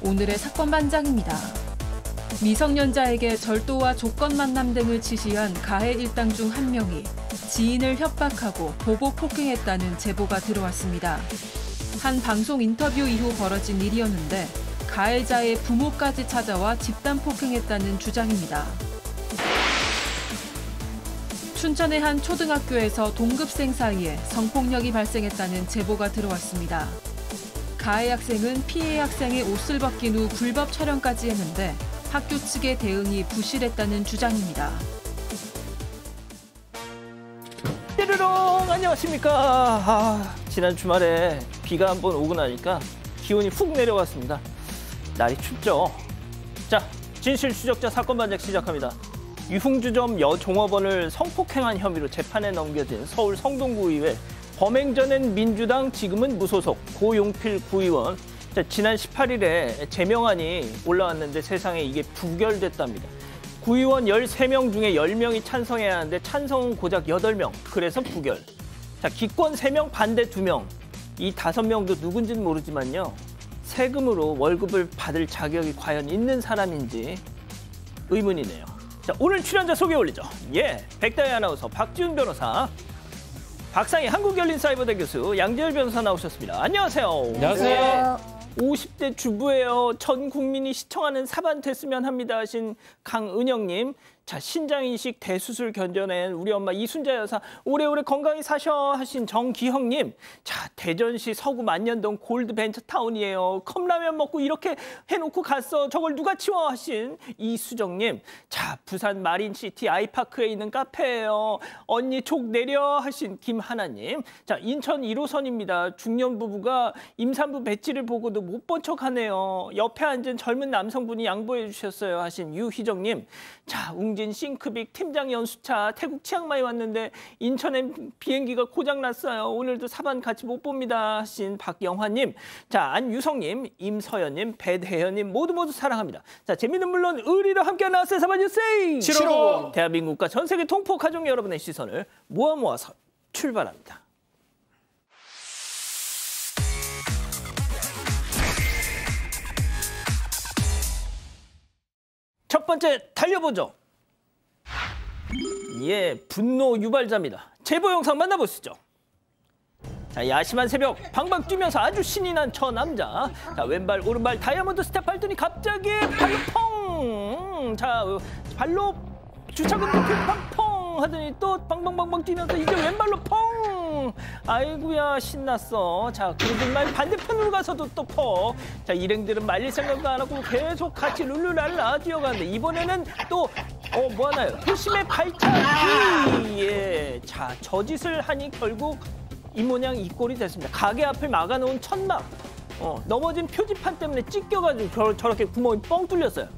오늘의 사건 반장입니다. 미성년자에게 절도와 조건 만남 등을 지시한 가해 일당 중 한 명이 지인을 협박하고 보복 폭행했다는 제보가 들어왔습니다. 한 방송 인터뷰 이후 벌어진 일이었는데 가해자의 부모까지 찾아와 집단 폭행했다는 주장입니다. 춘천의 한 초등학교에서 동급생 사이에 성폭력이 발생했다는 제보가 들어왔습니다. 가해 학생은 피해 학생의 옷을 벗긴 후 불법 촬영까지 했는데 학교 측의 대응이 부실했다는 주장입니다. 띠르롱 안녕하십니까. 지난 주말에 비가 한번 오고 나니까 기온이 훅 내려왔습니다. 날이 춥죠. 자, 진실 추적자 사건 반장 시작합니다. 유흥주점 여종업원을 성폭행한 혐의로 재판에 넘겨진 서울 성동구의회 범행 전엔 민주당 지금은 무소속 고용필 구의원. 자, 지난 18일에 제명안이 올라왔는데 세상에 이게 부결됐답니다. 구의원 13명 중에 10명이 찬성해야 하는데 찬성은 고작 8명. 그래서 부결. 자, 기권 3명, 반대 2명. 이 5명도 누군지는 모르지만요. 세금으로 월급을 받을 자격이 과연 있는 사람인지 의문이네요. 자, 오늘 출연자 소개 올리죠. 예, 백다희 아나운서, 박지훈 변호사, 박상희 한국열린사이버대 교수, 양재열 변호사 나오셨습니다. 안녕하세요. 안녕하세요. 50대 주부예요. 전 국민이 시청하는 사반 됐으면 합니다 하신 강은영님. 자, 신장이식 대수술 견뎌낸 우리 엄마 이순자 여사 오래오래 건강히 사셔 하신 정기형님. 자, 대전시 서구 만년동 골드 벤처타운이에요. 컵라면 먹고 이렇게 해놓고 갔어. 저걸 누가 치워 하신 이수정님. 자, 부산 마린시티 아이파크에 있는 카페예요. 언니 족 내려 하신 김하나님. 자, 인천 1호선입니다. 중년 부부가 임산부 배지를 보고도 못 본 척하네요. 옆에 앉은 젊은 남성분이 양보해 주셨어요 하신 유희정님. 자, 웅진 싱크빅 팀장 연수차 태국 치앙마이 왔는데 인천에 비행기가 고장났어요. 오늘도 사반 같이 못 봅니다 하신 박영화님. 자, 안유성님, 임서연님, 배대현님 모두 사랑합니다. 자, 재미는 물론 의리로 함께 나왔어요. 사반 뉴스 755. 대한민국과 전 세계 통포 가족 여러분의 시선을 모아서 출발합니다. 첫 번째 달려보죠. 예, 분노 유발자입니다. 제보 영상 만나보시죠. 자, 야심한 새벽 방방 뛰면서 아주 신이 난 저 남자. 자, 왼발 오른발 다이아몬드 스텝 밟더니 갑자기 발로 펑. 자, 발로 주차금 높이 펑펑 하더니 또 방방방방 뛰면서 이제 왼발로 펑. 아이고야 신났어. 자, 그러더니 반대편으로 가서도 또 펑. 자, 일행들은 말릴 생각도 안 하고 계속 같이 룰루랄라 뛰어가는데 이번에는 또 뭐 하나요? 표심의 발차기. 예. 자, 저 짓을 하니 결국 이 모양 이 꼴이 됐습니다. 가게 앞을 막아놓은 천막. 넘어진 표지판 때문에 찢겨가지고 저렇게 구멍이 뻥 뚫렸어요.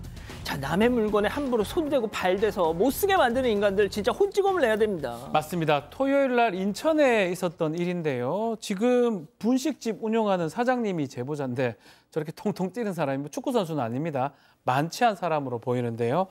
자, 남의 물건에 함부로 손대고 발대서 못 쓰게 만드는 인간들 진짜 혼찌검을 내야 됩니다. 맞습니다. 토요일 날 인천에 있었던 일인데요. 지금 분식집 운영하는 사장님이 제보자인데 저렇게 통통 뛰는 사람이 축구 선수는 아닙니다. 만취한 사람으로 보이는데요.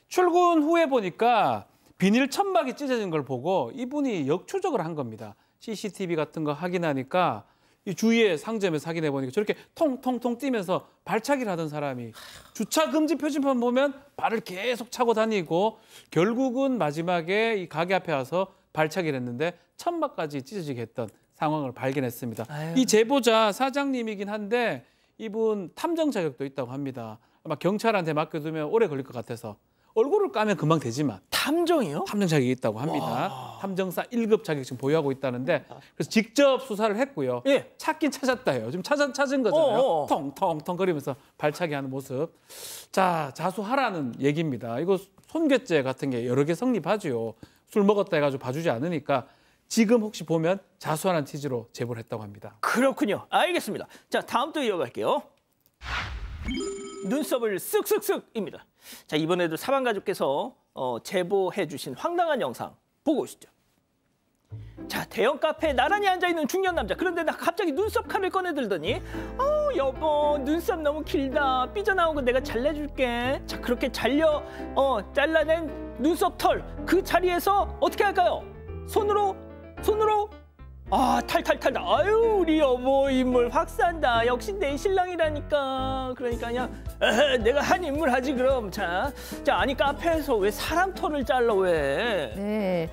출근 후에 보니까 비닐 천막이 찢어진 걸 보고 이분이 역추적을 한 겁니다. CCTV 같은 거 확인하니까 이 주위에 상점에서 확인해 보니까 저렇게 통통통 뛰면서 발차기를 하던 사람이 주차 금지 표지판 보면 발을 계속 차고 다니고 결국은 마지막에 이 가게 앞에 와서 발차기를 했는데 천막까지 찢어지게 했던 상황을 발견했습니다. 아유. 이 제보자 사장님이긴 한데 이분 탐정 자격도 있다고 합니다. 아마 경찰한테 맡겨두면 오래 걸릴 것 같아서 얼굴을 까면 금방 되지만 탐정이요? 탐정 자격이 있다고 합니다. 와. 탐정사 1급 자격증 보유하고 있다는데 그래서 직접 수사를 했고요. 예. 찾긴 찾았다요. 지금 찾은 거잖아요. 통통통 거리면서 발차기 하는 모습. 자, 자수하라는 얘기입니다. 이거 손괴죄 같은 게 여러 개 성립하죠. 술 먹었다 해가지고 봐주지 않으니까 지금 혹시 보면 자수하라는 취지로 제보를 했다고 합니다. 그렇군요. 알겠습니다. 자, 다음 또 이어갈게요. 눈썹을 쓱쓱쓱입니다. 자, 이번에도 사방가족께서 제보해 주신 황당한 영상 보고 오시죠. 자, 대형 카페에 나란히 앉아있는 중년 남자. 그런데 나 갑자기 눈썹 칼을 꺼내들더니 여보 눈썹 너무 길다. 삐져나온 거 내가 잘라줄게. 자, 그렇게 잘라낸 눈썹 털 그 자리에서 어떻게 할까요? 손으로 아, 탈탈탈. 아유, 우리 여보 인물 확 산다. 역시 내 신랑이라니까. 그러니까 그냥 내가 한 인물 하지 그럼. 자, 아니 카페에서 왜 사람 털을 잘라 왜? 네.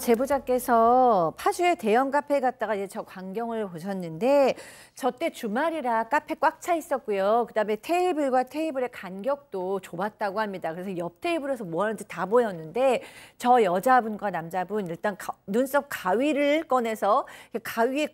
제보자께서 파주의 대형 카페에 갔다가 이제 저 광경을 보셨는데 저 때 주말이라 카페 꽉 차 있었고요. 그다음에 테이블과 테이블의 간격도 좁았다고 합니다. 그래서 옆 테이블에서 뭐 하는지 다 보였는데 저 여자분과 남자분 일단 눈썹 가위를 꺼내서 가위에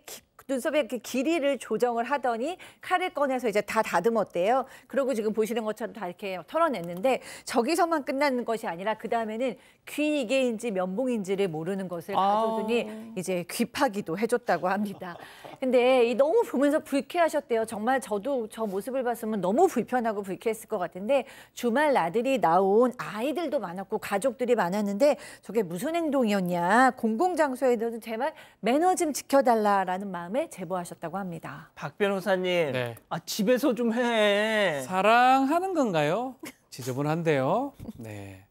눈썹의 이렇게 길이를 조정을 하더니 칼을 꺼내서 이제 다 다듬었대요. 그리고 지금 보시는 것처럼 다 이렇게 털어냈는데 저기서만 끝나는 것이 아니라 그 다음에는 귀 이게인지 면봉인지를 모르는 것을 가져오더니 이제 귀파기도 해줬다고 합니다. 근데 너무 보면서 불쾌하셨대요. 정말 저도 저 모습을 봤으면 너무 불편하고 불쾌했을 것 같은데 주말 나들이 나온 아이들도 많았고 가족들이 많았는데 저게 무슨 행동이었냐. 공공장소에서는 제발 매너 좀 지켜달라라는 마음에 제보하셨다고 합니다. 박 변호사님, 네. 집에서 좀 해. 사랑하는 건가요? 지저분한데요. 네.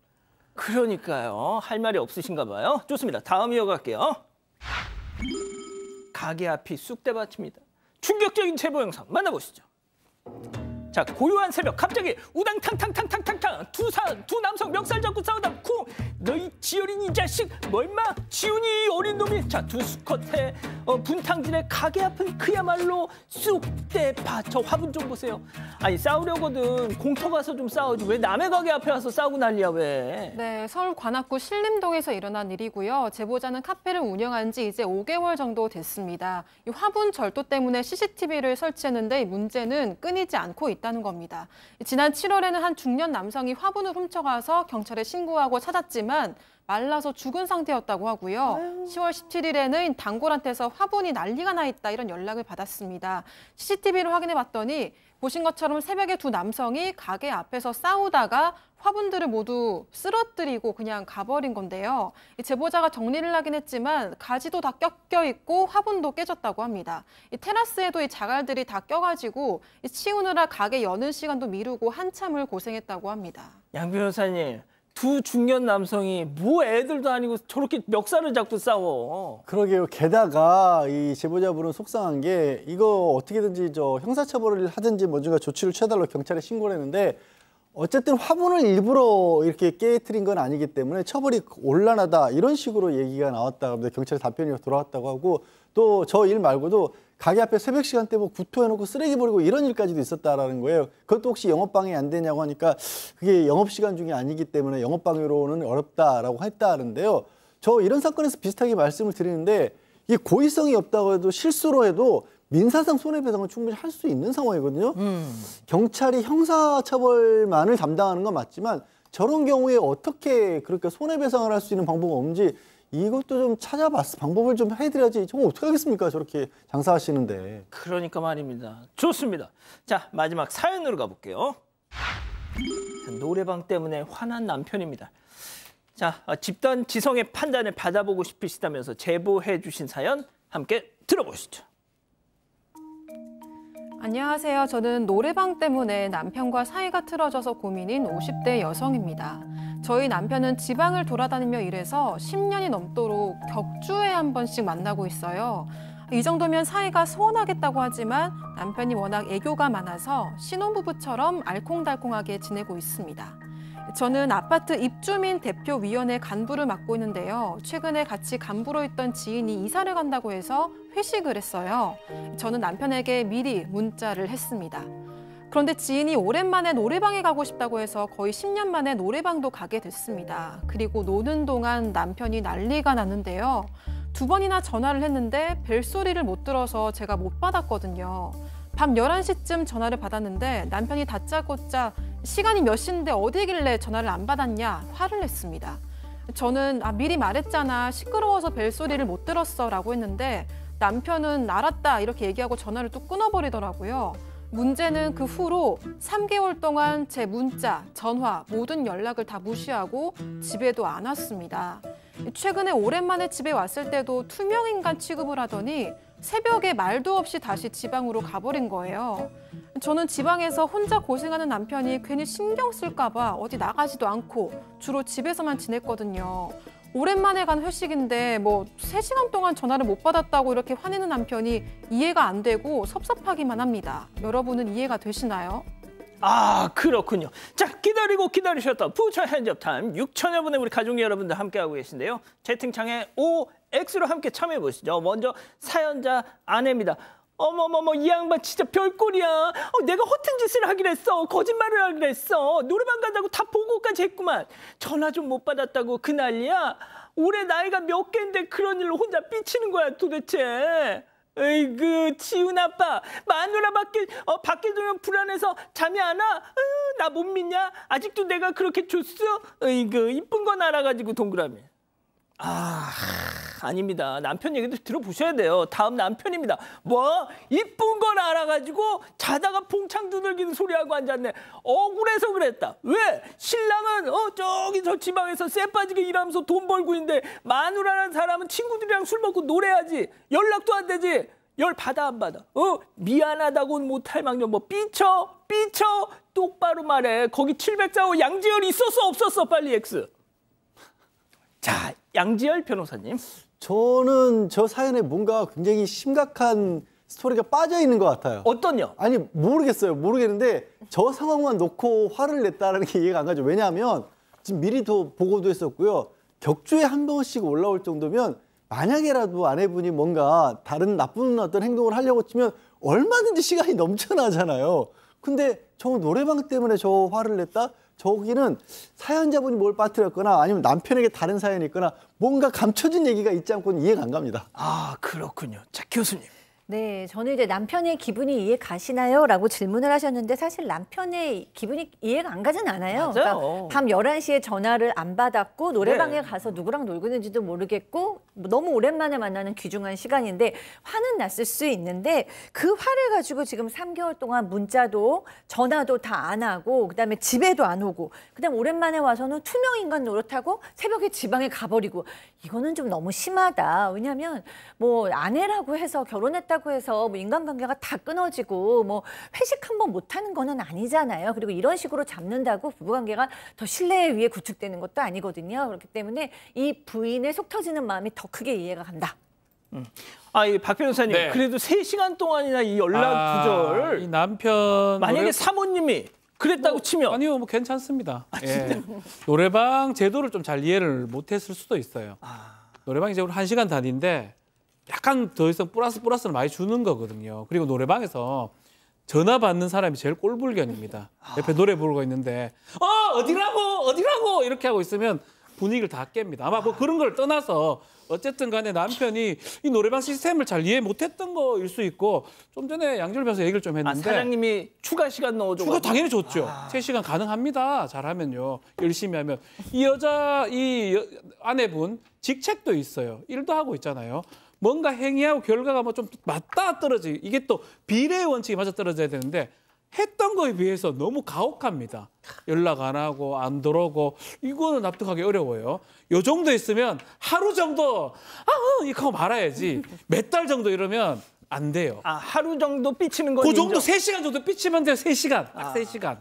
그러니까요. 할 말이 없으신가 봐요. 좋습니다. 다음 이어갈게요. 가게 앞이 쑥대밭입니다. 충격적인 제보 영상 만나보시죠. 자, 고요한 새벽 갑자기 우당탕탕탕탕탕탕 두 남성 멱살 잡고 싸우다 쿵! 너희 지열인 이 자식 뭐 임마 지훈이 어린 놈이 자 두 수컷의 분탕질에 가게 앞은 그야말로 쑥대밭. 저 화분 좀 보세요. 아니 싸우려거든 공터 가서 좀 싸우지 왜 남의 가게 앞에 와서 싸우고 난리야 왜? 네, 서울 관악구 신림동에서 일어난 일이고요. 제보자는 카페를 운영한 지 이제 5개월 정도 됐습니다. 이 화분 절도 때문에 CCTV를 설치했는데 문제는 끊이지 않고 있다는 겁니다. 지난 7월에는 한 중년 남성이 화분을 훔쳐가서 경찰에 신고하고 찾았지만 말라서 죽은 상태였다고 하고요. 10월 17일에는 단골한테서 화분이 난리가 나 있다 이런 연락을 받았습니다. CCTV를 확인해 봤더니 보신 것처럼 새벽에 두 남성이 가게 앞에서 싸우다가 화분들을 모두 쓰러뜨리고 그냥 가버린 건데요. 이 제보자가 정리를 하긴 했지만 가지도 다 꺾여 있고 화분도 깨졌다고 합니다. 이 테라스에도 이 자갈들이 다 껴가지고 이 치우느라 가게 여는 시간도 미루고 한참을 고생했다고 합니다. 양 변호사님, 두 중년 남성이 뭐 애들도 아니고 저렇게 멱살을 잡고 싸워. 그러게요. 게다가 이 제보자분은 속상한 게 이거 어떻게든지 저 형사처벌을 하든지 뭔가 조치를 취해달라고 경찰에 신고를 했는데 어쨌든 화분을 일부러 이렇게 깨트린 건 아니기 때문에 처벌이 곤란하다 이런 식으로 얘기가 나왔다고 합니다. 경찰에 답변이 돌아왔다고 하고 또 저 일 말고도 가게 앞에 새벽 시간대 뭐 구토해놓고 쓰레기 버리고 이런 일까지도 있었다라는 거예요. 그것도 혹시 영업방해 안 되냐고 하니까 그게 영업시간 중이 아니기 때문에 영업방해로는 어렵다라고 했다는데요. 저 이런 사건에서 비슷하게 말씀을 드리는데 이게 고의성이 없다고 해도 실수로 해도 민사상 손해배상은 충분히 할 수 있는 상황이거든요. 경찰이 형사처벌만을 담당하는 건 맞지만 저런 경우에 어떻게 그렇게 손해배상을 할 수 있는 방법이 없는지 이것도 좀 찾아봤어. 방법을 좀 해드려야지. 정말 어떻게 하겠습니까? 저렇게 장사하시는데. 그러니까 말입니다. 좋습니다. 자, 마지막 사연으로 가볼게요. 노래방 때문에 화난 남편입니다. 자, 집단 지성의 판단을 받아보고 싶으시다면서 제보해 주신 사연 함께 들어보시죠. 안녕하세요. 저는 노래방 때문에 남편과 사이가 틀어져서 고민인 50대 여성입니다. 저희 남편은 지방을 돌아다니며 일해서 10년이 넘도록 격주에 한 번씩 만나고 있어요. 이 정도면 사이가 소원하겠다고 하지만 남편이 워낙 애교가 많아서 신혼부부처럼 알콩달콩하게 지내고 있습니다. 저는 아파트 입주민 대표위원회 간부를 맡고 있는데요. 최근에 같이 간부로 있던 지인이 이사를 간다고 해서 회식을 했어요. 저는 남편에게 미리 문자를 했습니다. 그런데 지인이 오랜만에 노래방에 가고 싶다고 해서 거의 10년 만에 노래방도 가게 됐습니다. 그리고 노는 동안 남편이 난리가 났는데요. 2번이나 전화를 했는데 벨소리를 못 들어서 제가 못 받았거든요. 밤 11시쯤 전화를 받았는데 남편이 다짜고짜 시간이 몇 시인데 어디길래 전화를 안 받았냐 화를 냈습니다. 저는 미리 말했잖아. 시끄러워서 벨소리를 못 들었어 라고 했는데 남편은 알았다 이렇게 얘기하고 전화를 또 끊어버리더라고요. 문제는 그 후로 3개월 동안 제 문자, 전화, 모든 연락을 다 무시하고 집에도 안 왔습니다. 최근에 오랜만에 집에 왔을 때도 투명인간 취급을 하더니 새벽에 말도 없이 다시 지방으로 가버린 거예요. 저는 지방에서 혼자 고생하는 남편이 괜히 신경 쓸까 봐 어디 나가지도 않고 주로 집에서만 지냈거든요. 오랜만에 간 회식인데 뭐 3시간 동안 전화를 못 받았다고 이렇게 화내는 남편이 이해가 안 되고 섭섭하기만 합니다. 여러분은 이해가 되시나요? 아, 그렇군요. 자, 기다리고 기다리셨던 부처 핸즈업 타임 6천여 분의 우리 가족 여러분들 함께하고 계신데요. 채팅창에 OX로 함께 참여해 보시죠. 먼저 사연자 아내입니다. 어머머머, 이 양반 진짜 별꼴이야. 내가 허튼 짓을 하기로 했어. 거짓말을 하기로 했어. 노래방 간다고 다 보고까지 했구만. 전화 좀 못 받았다고 그 난리야. 올해 나이가 몇 개인데 그런 일로 혼자 삐치는 거야 도대체. 에이그, 지훈 아빠, 마누라 밖에 두면 불안해서 잠이 안 와? 나 못 믿냐? 아직도 내가 그렇게 줬어? 에이그, 이쁜 건 알아가지고 동그라미. 아닙니다. 남편 얘기도 들어보셔야 돼요. 다음 남편입니다. 뭐? 이쁜 걸 알아가지고 자다가 봉창 두들기는 소리하고 앉았네. 억울해서 그랬다. 왜? 신랑은 저기 저 지방에서 쎄 빠지게 일하면서 돈 벌고 있는데 마누라라는 사람은 친구들이랑 술 먹고 노래하지. 연락도 안 되지. 열 받아 안 받아? 미안하다고는 못할 망정. 뭐 삐쳐 똑바로 말해. 거기 704호 양지열 있었어 없었어? 빨리 X. 자, 양지열 변호사님. 저는 저 사연에 뭔가 굉장히 심각한 스토리가 빠져 있는 것 같아요. 어떤요? 아니, 모르겠는데 저 상황만 놓고 화를 냈다는 게 이해가 안 가죠. 왜냐하면 지금 미리도 보고도 했었고요. 격주에 한 번씩 올라올 정도면 만약에라도 아내분이 뭔가 다른 나쁜 어떤 행동을 하려고 치면 얼마든지 시간이 넘쳐나잖아요. 근데 저 노래방 때문에 저 화를 냈다? 저기는 사연자분이 뭘 빠뜨렸거나 아니면 남편에게 다른 사연이 있거나 뭔가 감춰진 얘기가 있지 않고는 이해가 안 갑니다. 아, 그렇군요. 자, 교수님. 네, 저는 이제 남편의 기분이 이해 가시나요? 라고 질문을 하셨는데 사실 남편의 기분이 이해가 안 가진 않아요. 맞아요. 그러니까 밤 11시에 전화를 안 받았고 노래방에 네. 가서 누구랑 놀고 있는지도 모르겠고 너무 오랜만에 만나는 귀중한 시간인데 화는 났을 수 있는데 그 화를 가지고 지금 3개월 동안 문자도 전화도 다 안 하고 그다음에 집에도 안 오고 그다음에 오랜만에 와서는 투명인간 노릇하고 새벽에 지방에 가버리고 이거는 좀 너무 심하다. 왜냐하면 뭐 아내라고 해서 결혼했다고 해서 뭐 인간관계가 다 끊어지고 뭐 회식 한번 못하는 거는 아니잖아요. 그리고 이런 식으로 잡는다고 부부관계가 더 신뢰 위에 구축되는 것도 아니거든요. 그렇기 때문에 이 부인의 속 터지는 마음이 더 크게 이해가 간다. 이 박 변호사님, 네. 그래도 3시간 동안이나 이 연락 두절. 이 남편 만약에 사모님이 그랬다고 치면. 아니요, 뭐 괜찮습니다. 예. 노래방 제도를 좀 잘 이해를 못했을 수도 있어요. 노래방이 이제 1시간 단위인데 약간 더 이상 플러스를 많이 주는 거거든요. 그리고 노래방에서 전화 받는 사람이 제일 꼴불견입니다. 옆에 노래 부르고 있는데 어디라고 이렇게 하고 있으면 분위기를 다 깹니다. 아마 뭐 그런 걸 떠나서 어쨌든 간에 남편이 이 노래방 시스템을 잘 이해 못했던 거일 수 있고 좀 전에 양지열 변호사 얘기를 좀 했는데 사장님이 추가 시간 넣어줘. 추가 당연히 줬죠. 3시간 가능합니다. 잘하면요. 열심히 하면. 이 아내분 직책도 있어요. 일도 하고 있잖아요. 뭔가 행위하고 결과가 뭐 좀 맞다 떨어지고 이게 또 비례의 원칙이 맞아 떨어져야 되는데 했던 거에 비해서 너무 가혹합니다. 연락 안 하고 안 들어오고 이거는 납득하기 어려워요. 요 정도 있으면 하루 정도 이거 하고 말아야지 몇 달 정도 이러면 안 돼요. 하루 정도 삐치는 건 그 정도 인정. 3시간 정도 삐치면 돼요. 3시간. 딱 3시간.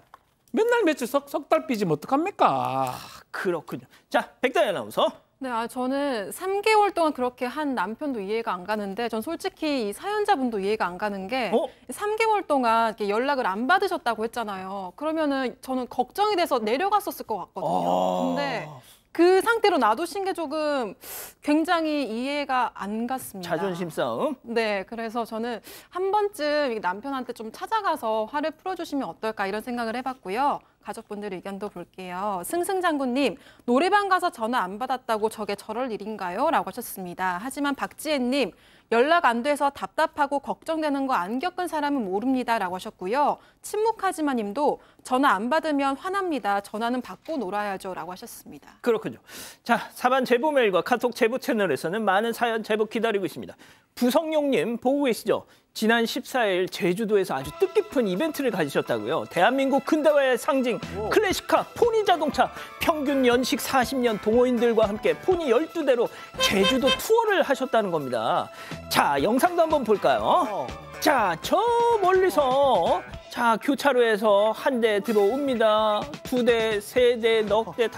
맨날 며칠 석 달 삐지면 어떡합니까? 그렇군요. 자, 백다희 아나운서. 네, 저는 3개월 동안 그렇게 한 남편도 이해가 안 가는데 전 솔직히 이 사연자분도 이해가 안 가는 게 3개월 동안 이렇게 연락을 안 받으셨다고 했잖아요. 그러면은 저는 걱정이 돼서 내려갔었을 것 같거든요. 근데 그 상태로 놔두신 게 조금 굉장히 이해가 안 갔습니다. 자존심 싸움. 네, 그래서 저는 한 번쯤 남편한테 좀 찾아가서 화를 풀어주시면 어떨까 이런 생각을 해봤고요. 가족분들 의견도 볼게요. 승승장군님, 노래방 가서 전화 안 받았다고 저게 저럴 일인가요? 라고 하셨습니다. 하지만 박지혜님, 연락 안 돼서 답답하고 걱정되는 거 안 겪은 사람은 모릅니다. 라고 하셨고요. 침묵하지만 님도 전화 안 받으면 화납니다. 전화는 받고 놀아야죠. 라고 하셨습니다. 그렇군요. 자, 사반 제보 메일과 카톡 제보 채널에서는 많은 사연 제보 기다리고 있습니다. 부성용님 보고 계시죠? 지난 14일 제주도에서 아주 뜻깊은 이벤트를 가지셨다고요. 대한민국 근대화의 상징 클래식카 포니 자동차 평균 연식 40년 동호인들과 함께 포니 12대로 제주도 투어를 하셨다는 겁니다. 자, 영상도 한번 볼까요? 자, 저 멀리서 자, 교차로에서 한 대 들어옵니다. 2대, 3대, 넉 대, 5.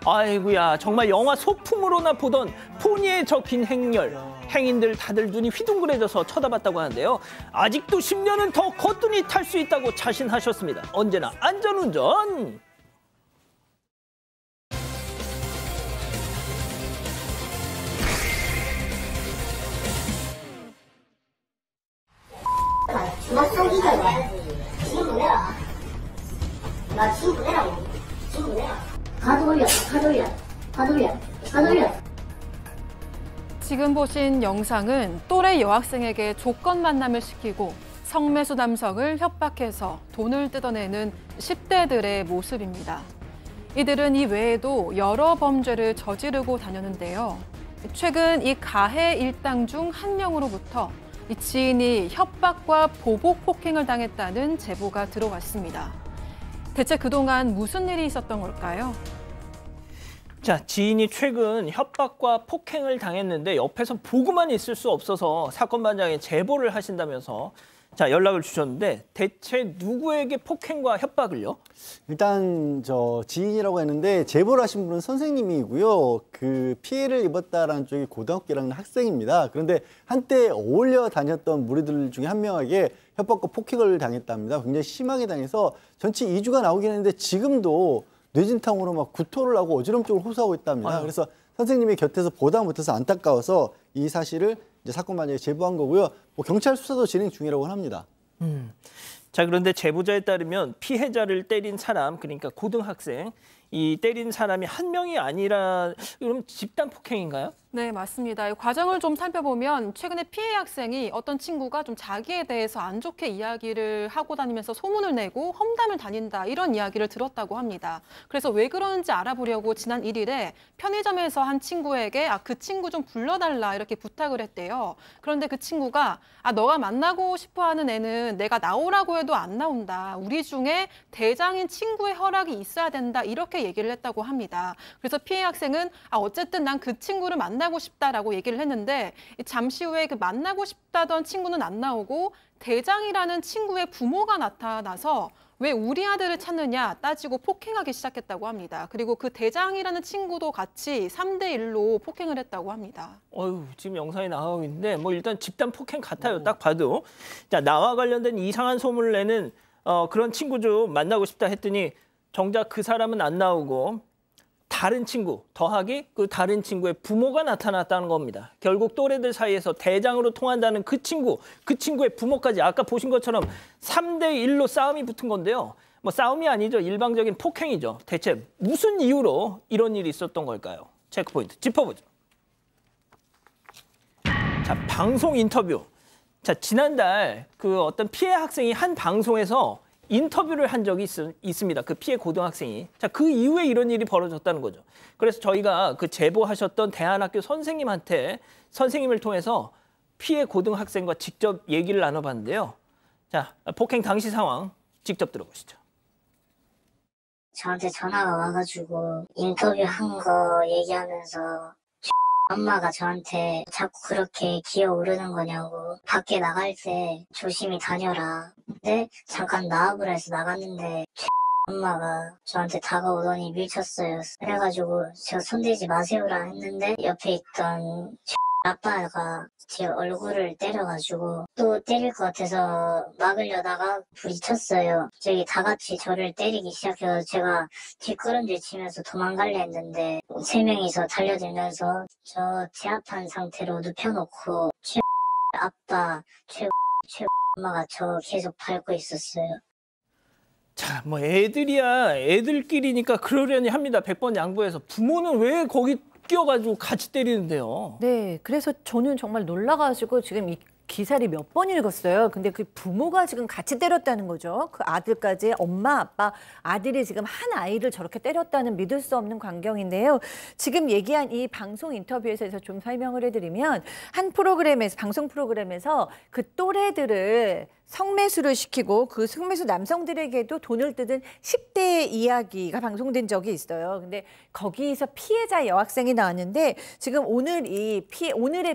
아이고야, 정말 영화 소품으로나 보던 포니에 적힌 행렬. 행인들 다들 눈이 휘둥그레져서 쳐다봤다고 하는데요. 아직도 10년은 더 거뜬히 탈 수 있다고 자신하셨습니다. 언제나 안전운전! 나 쏘기가 와야지. 지금 보내라. 나 지금 보내라고. 지금 보내라. 가도 올려, 가도 올려, 가도 올려, 가도 올려. 지금 보신 영상은 또래 여학생에게 조건 만남을 시키고 성매수 남성을 협박해서 돈을 뜯어내는 10대들의 모습입니다. 이들은 이 외에도 여러 범죄를 저지르고 다녔는데요. 최근 이 가해 일당 중 한 명으로부터 이 지인이 협박과 보복 폭행을 당했다는 제보가 들어왔습니다. 대체 그동안 무슨 일이 있었던 걸까요? 자, 지인이 최근 협박과 폭행을 당했는데 옆에서 보고만 있을 수 없어서 사건 반장에 제보를 하신다면서 자, 연락을 주셨는데 대체 누구에게 폭행과 협박을요? 일단 저 지인이라고 했는데 제보를 하신 분은 선생님이고요. 그 피해를 입었다라는 쪽이 고등학교 1학년 학생입니다. 그런데 한때 어울려 다녔던 무리들 중에 한 명에게 협박과 폭행을 당했답니다. 굉장히 심하게 당해서 전체 2주가 나오긴 했는데 지금도 뇌진탕으로 막 구토를 하고 어지럼증을 호소하고 있답니다. 그래서 선생님이 곁에서 보다 못해서 안타까워서 이 사실을 이제 사건 반장에 제보한 거고요. 뭐 경찰 수사도 진행 중이라고 합니다. 자, 그런데 제보자에 따르면 피해자를 때린 사람, 그러니까 고등학생, 이 때린 사람이 한 명이 아니라 그럼 집단 폭행인가요? 네, 맞습니다. 이 과정을 좀 살펴보면 최근에 피해 학생이 어떤 친구가 좀 자기에 대해서 안 좋게 이야기를 하고 다니면서 소문을 내고 험담을 다닌다 이런 이야기를 들었다고 합니다. 그래서 왜 그러는지 알아보려고 지난 1일에 편의점에서 한 친구에게 그 친구 좀 불러달라 이렇게 부탁을 했대요. 그런데 그 친구가 너가 만나고 싶어하는 애는 내가 나오라고 해도 안 나온다. 우리 중에 대장인 친구의 허락이 있어야 된다 이렇게 얘기를 했다고 합니다. 그래서 피해 학생은 어쨌든 난 그 친구를 만나고 싶다라고 얘기를 했는데 잠시 후에 그 만나고 싶다던 친구는 안 나오고 대장이라는 친구의 부모가 나타나서 왜 우리 아들을 찾느냐 따지고 폭행하기 시작했다고 합니다. 그리고 그 대장이라는 친구도 같이 3대 1로 폭행을 했다고 합니다. 지금 영상이 나가고 있는데 뭐 일단 집단 폭행 같아요. 딱 봐도. 자, 나와 관련된 이상한 소문을 내는 그런 친구 좀 만나고 싶다 했더니 정작 그 사람은 안 나오고 다른 친구, 더하기 그 다른 친구의 부모가 나타났다는 겁니다. 결국 또래들 사이에서 대장으로 통한다는 그 친구의 부모까지 아까 보신 것처럼 3대 1로 싸움이 붙은 건데요. 뭐 싸움이 아니죠. 일방적인 폭행이죠. 대체 무슨 이유로 이런 일이 있었던 걸까요? 체크포인트 짚어보죠. 자, 방송 인터뷰. 자, 지난달 그 어떤 피해 학생이 한 방송에서 인터뷰를 한 적이 있습니다. 그 피해 고등학생이. 자, 그 이후에 이런 일이 벌어졌다는 거죠. 그래서 저희가 그 제보하셨던 대안학교 선생님을 통해서 피해 고등학생과 직접 얘기를 나눠봤는데요. 자, 폭행 당시 상황 직접 들어보시죠. 저한테 전화가 와가지고 인터뷰한 거 얘기하면서 엄마가 저한테 자꾸 그렇게 기어오르는 거냐고 밖에 나갈 때 조심히 다녀라. 근데 잠깐 나와보라 해서 나갔는데 엄마가 저한테 다가오더니 밀쳤어요. 그래가지고 제가 손대지 마세요라 했는데 옆에 있던 아빠가 제 얼굴을 때려가지고 또 때릴 것 같아서 막으려다가 부딪혔어요. 저기 다 같이 저를 때리기 시작해서 제가 뒷걸음질 치면서 도망가려 했는데 3명이서 달려들면서 저 제압한 상태로 눕혀놓고 아빠, 엄마가 저 계속 밟고 있었어요. 자, 뭐 애들이야 애들끼리니까 그러려니 합니다. 100번 양보해서. 부모는 왜 거기 끼어가지고 같이 때리는데요? 네, 그래서 저는 정말 놀라가지고 지금 이 기사를 몇 번 읽었어요. 근데 그 부모가 지금 같이 때렸다는 거죠. 그 아들까지 엄마, 아빠, 아들이 지금 한 아이를 저렇게 때렸다는 믿을 수 없는 광경인데요. 지금 얘기한 이 방송 인터뷰에서 좀 설명을 해드리면 한 프로그램에서 방송 프로그램에서 그 또래들을 성매수를 시키고 그 성매수 남성들에게도 돈을 뜯은 10대의 이야기가 방송된 적이 있어요. 근데 거기서 피해자 여학생이 나왔는데 지금 오늘의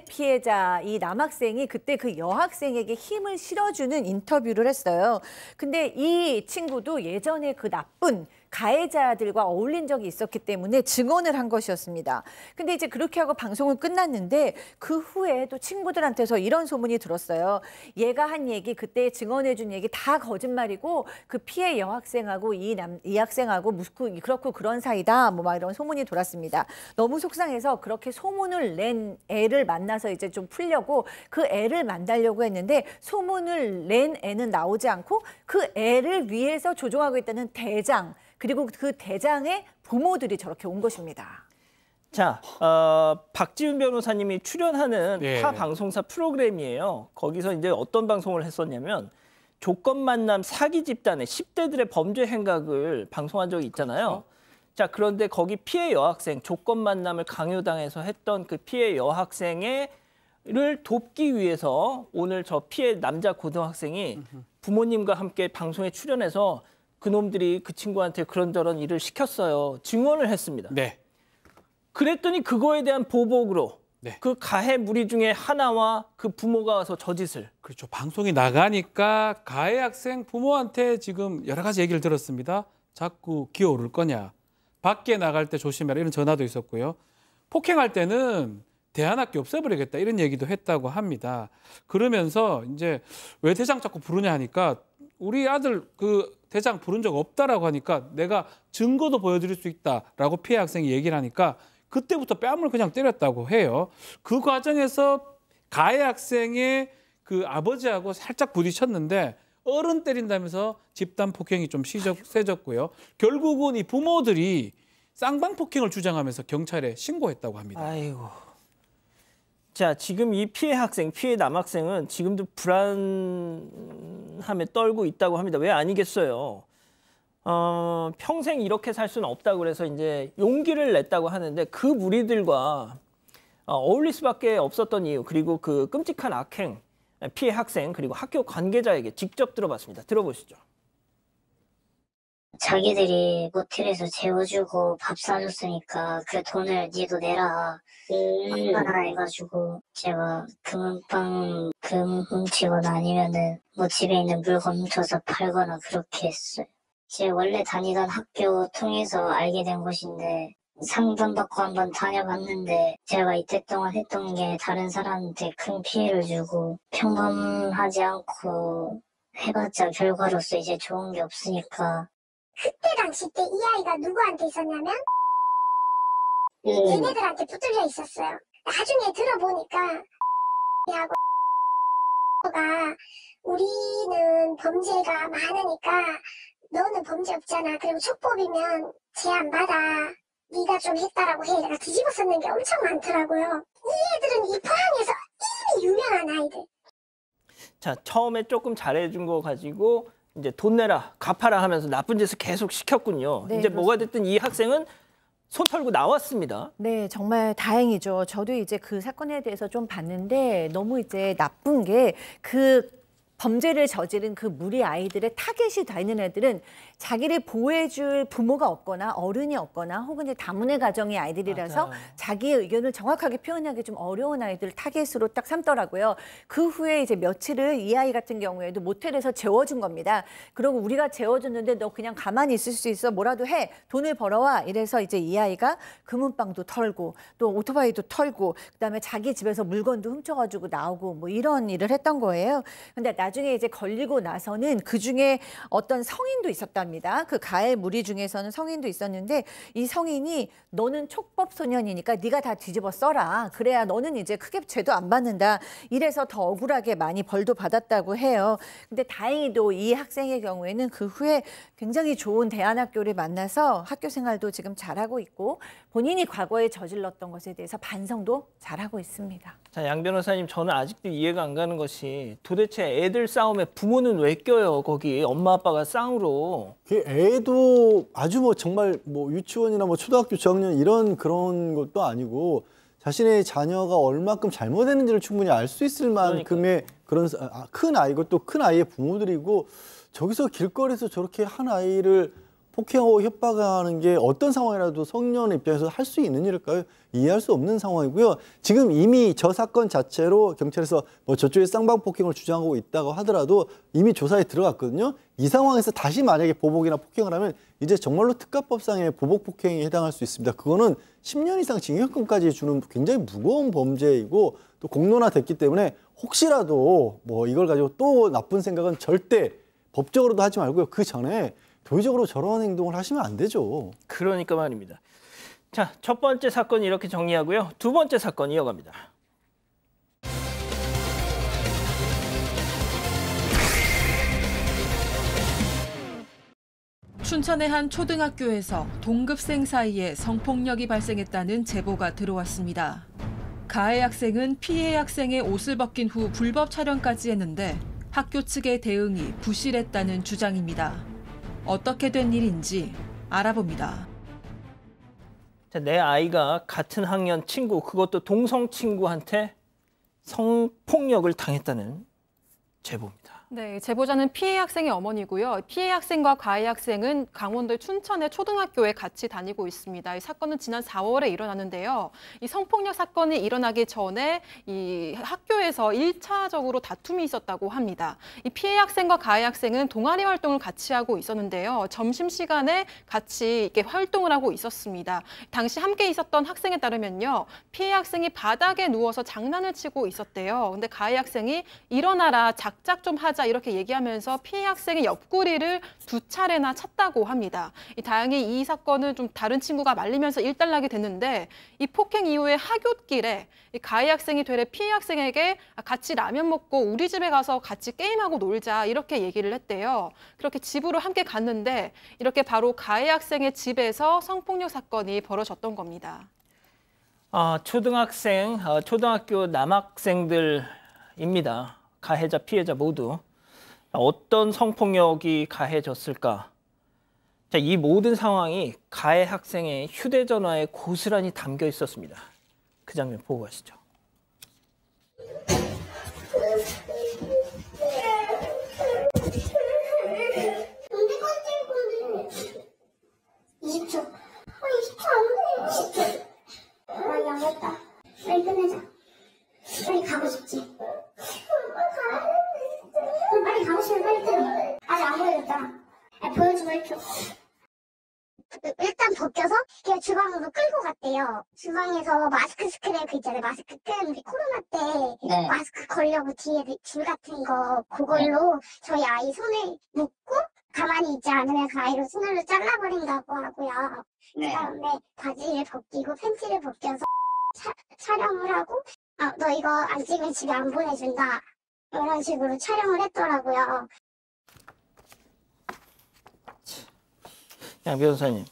피해자 이 남학생이 그때 그 여학생에게 힘을 실어주는 인터뷰를 했어요. 근데 이 친구도 예전에 그 나쁜 가해자들과 어울린 적이 있었기 때문에 증언을 한 것이었습니다. 근데 이제 그렇게 하고 방송은 끝났는데 그 후에 또 친구들한테서 이런 소문이 들었어요. 얘가 한 얘기, 그때 증언해 준 얘기 다 거짓말이고 그 피해 여학생하고 이 학생하고 그렇고 그런 사이다. 뭐 막 이런 소문이 돌았습니다. 너무 속상해서 그렇게 소문을 낸 애를 만나서 이제 좀 풀려고 그 애를 만나려고 했는데 소문을 낸 애는 나오지 않고 그 애를 위해서 조종하고 있다는 대장 그리고 그 대장의 부모들이 저렇게 온 것입니다. 자, 박지훈 변호사님이 출연하는 예. 타 방송사 프로그램이에요. 거기서 이제 어떤 방송을 했었냐면 조건 만남 사기 집단의 10대들의 범죄 행각을 방송한 적이 있잖아요. 자, 그런데 거기 피해 여학생 조건 만남을 강요당해서 했던 그 피해 여학생을 돕기 위해서 오늘 저 피해 남자 고등학생이 부모님과 함께 방송에 출연해서 그놈들이 그 친구한테 그런저런 일을 시켰어요. 증언을 했습니다. 네. 그랬더니 그거에 대한 보복으로 네. 그 가해 무리 중에 하나와 그 부모가 와서 저 짓을. 그렇죠. 방송이 나가니까 가해 학생 부모한테 지금 여러 가지 얘기를 들었습니다. 자꾸 기어오를 거냐. 밖에 나갈 때 조심해라. 이런 전화도 있었고요. 폭행할 때는 대안학교 없애버리겠다. 이런 얘기도 했다고 합니다. 그러면서 이제 왜 대장 자꾸 부르냐 하니까 우리 아들 그 대장 부른 적 없다라고 하니까 내가 증거도 보여드릴 수 있다라고 피해 학생이 얘기를 하니까 그때부터 뺨을 그냥 때렸다고 해요. 그 과정에서 가해 학생의 그 아버지하고 살짝 부딪혔는데 어른 때린다면서 집단 폭행이 좀 세졌고요. 결국은 이 부모들이 쌍방 폭행을 주장하면서 경찰에 신고했다고 합니다. 아이고. 자, 지금 이 피해 학생, 피해 남학생은 지금도 불안함에 떨고 있다고 합니다. 왜 아니겠어요? 평생 이렇게 살 수는 없다고 그래서 이제 용기를 냈다고 하는데 그 무리들과 어울릴 수밖에 없었던 이유 그리고 그 끔찍한 악행, 피해 학생 그리고 학교 관계자에게 직접 들어봤습니다. 들어보시죠. 자기들이 모텔에서 재워주고 밥 사줬으니까 그 돈을 니도 내라 하나 해가지고 제가 금은방 금 훔치거나 아니면은 뭐 집에 있는 물건 훔쳐서 팔거나 그렇게 했어요. 제가 원래 다니던 학교 통해서 알게 된 곳인데 상담받고 한번 다녀봤는데 제가 이때 동안 했던 게 다른 사람한테 큰 피해를 주고 평범하지 않고 해봤자 결과로서 이제 좋은 게 없으니까 그때 당시 때 이 아이가 누구한테 있었냐면 얘네들한테 붙들려 있었어요. 나중에 들어보니까 하고 가 우리는 범죄가 많으니까 너는 범죄 없잖아. 그리고 촉법이면 제한 받아. 네가 좀 했다라고 해. 내가 뒤집어 썼는 게 엄청 많더라고요. 이 애들은 이 포항에서 이미 유명한 아이들. 자, 처음에 조금 잘해준 거 가지고 이제 돈 내라, 갚아라 하면서 나쁜 짓을 계속 시켰군요. 네, 이제 뭐가 됐든 이 학생은 손 털고 나왔습니다. 네, 정말 다행이죠. 저도 이제 그 사건에 대해서 좀 봤는데 너무 이제 나쁜 게 그 범죄를 저지른 그 무리 아이들의 타겟이 되는 애들은 자기를 보호해줄 부모가 없거나 어른이 없거나 혹은 이제 다문화 가정의 아이들이라서 맞아요. 자기의 의견을 정확하게 표현하기 좀 어려운 아이들을 타겟으로 딱 삼더라고요. 그 후에 이제 며칠을 이 아이 같은 경우에도 모텔에서 재워준 겁니다. 그리고 우리가 재워줬는데 너 그냥 가만히 있을 수 있어. 뭐라도 해. 돈을 벌어와. 이래서 이제 이 아이가 금은방도 털고 또 오토바이도 털고 그다음에 자기 집에서 물건도 훔쳐가지고 나오고 뭐 이런 일을 했던 거예요. 근데 나중에 이제 걸리고 나서는 그중에 어떤 성인도 있었답니다. 그 가해 무리 중에서는 성인도 있었는데 이 성인이 너는 촉법 소년이니까 네가 다 뒤집어 써라. 그래야 너는 이제 크게 죄도 안 받는다. 이래서 더 억울하게 많이 벌도 받았다고 해요. 근데 다행히도 이 학생의 경우에는 그 후에 굉장히 좋은 대안학교를 만나서 학교 생활도 지금 잘하고 있고 본인이 과거에 저질렀던 것에 대해서 반성도 잘하고 있습니다. 자, 양 변호사님, 저는 아직도 이해가 안 가는 것이 도대체 애들 싸움에 부모는 왜 껴요? 거기 엄마 아빠가 쌍으로. 그 애도 아주 뭐 정말 뭐 유치원이나 뭐 초등학교 저학년 이런 그런 것도 아니고 자신의 자녀가 얼마큼 잘못했는지를 충분히 알 수 있을 만큼의 그런 큰 아이고 또 큰 아이의 부모들이고 저기서 길거리에서 저렇게 한 아이를 폭행하고 협박하는 게 어떤 상황이라도 성년 입장에서 할 수 있는 일일까요? 이해할 수 없는 상황이고요. 지금 이미 저 사건 자체로 경찰에서 뭐 저쪽에 쌍방폭행을 주장하고 있다고 하더라도 이미 조사에 들어갔거든요. 이 상황에서 다시 만약에 보복이나 폭행을 하면 이제 정말로 특가법상의 보복폭행에 해당할 수 있습니다. 그거는 10년 이상 징역형까지 주는 굉장히 무거운 범죄이고 또 공론화됐기 때문에 혹시라도 뭐 이걸 가지고 또 나쁜 생각은 절대 법적으로도 하지 말고요. 그 전에 도의적으로 저런 행동을 하시면 안 되죠. 그러니까 말입니다. 자, 첫 번째 사건 이렇게 정리하고요. 두 번째 사건 이어갑니다. 춘천의 한 초등학교에서 동급생 사이에 성폭력이 발생했다는 제보가 들어왔습니다. 가해 학생은 피해 학생의 옷을 벗긴 후 불법 촬영까지 했는데 학교 측의 대응이 부실했다는 주장입니다. 어떻게 된 일인지 알아봅니다. 자, 내 아이가 같은 학년 친구, 그것도 동성 친구한테 성폭력을 당했다는 제보입니다. 네, 제보자는 피해 학생의 어머니고요. 피해 학생과 가해 학생은 강원도 춘천의 초등학교에 같이 다니고 있습니다. 이 사건은 지난 4월에 일어났는데요. 이 성폭력 사건이 일어나기 전에 이 학교에서 1차적으로 다툼이 있었다고 합니다. 이 피해 학생과 가해 학생은 동아리 활동을 같이 하고 있었는데요. 점심시간에 같이 이렇게 활동을 하고 있었습니다. 당시 함께 있었던 학생에 따르면요. 피해 학생이 바닥에 누워서 장난을 치고 있었대요. 근데 가해 학생이 일어나라, 작작 좀 하자 이렇게 얘기하면서 피해 학생의 옆구리를 2차례나 찼다고 합니다. 다행히 이 사건은 좀 다른 친구가 말리면서 일단락이 됐는데 이 폭행 이후에 하굣길에 이 가해 학생이 되레 피해 학생에게 같이 라면 먹고 우리 집에 가서 같이 게임하고 놀자 이렇게 얘기를 했대요. 그렇게 집으로 함께 갔는데 이렇게 바로 가해 학생의 집에서 성폭력 사건이 벌어졌던 겁니다. 초등학교 남학생들입니다. 가해자, 피해자 모두. 어떤 성폭력이 가해졌을까? 자, 이 모든 상황이 가해 학생의 휴대전화에 고스란히 담겨 있었습니다. 그 장면 보고 가시죠. 20초. 20초 안 돼. 10초. 아, 양했다. 빨리 끝내자. 빨리 가고 싶지. 그럼 빨리 가고 싶으면 빨리 끊어. 아직 안 보여줬잖아. 보여주고 1초. 일단 벗겨서 그냥 주방으로 끌고 갔대요. 주방에서 마스크 스크랩 있잖아요. 마스크 끈 우리 코로나 때 마스크 걸려고 뒤에 줄 같은 거 그걸로 저희 아이 손을 묶고 가만히 있지 않으면 그 아이로 손으로 잘라버린다고 하고요. 그다음에 바지를 벗기고 팬티를 벗겨서 촬영을 하고 너 이거 안 찍으면 집에 안 보내준다. 이런 식으로 촬영을 했더라고요. 양 변호사님.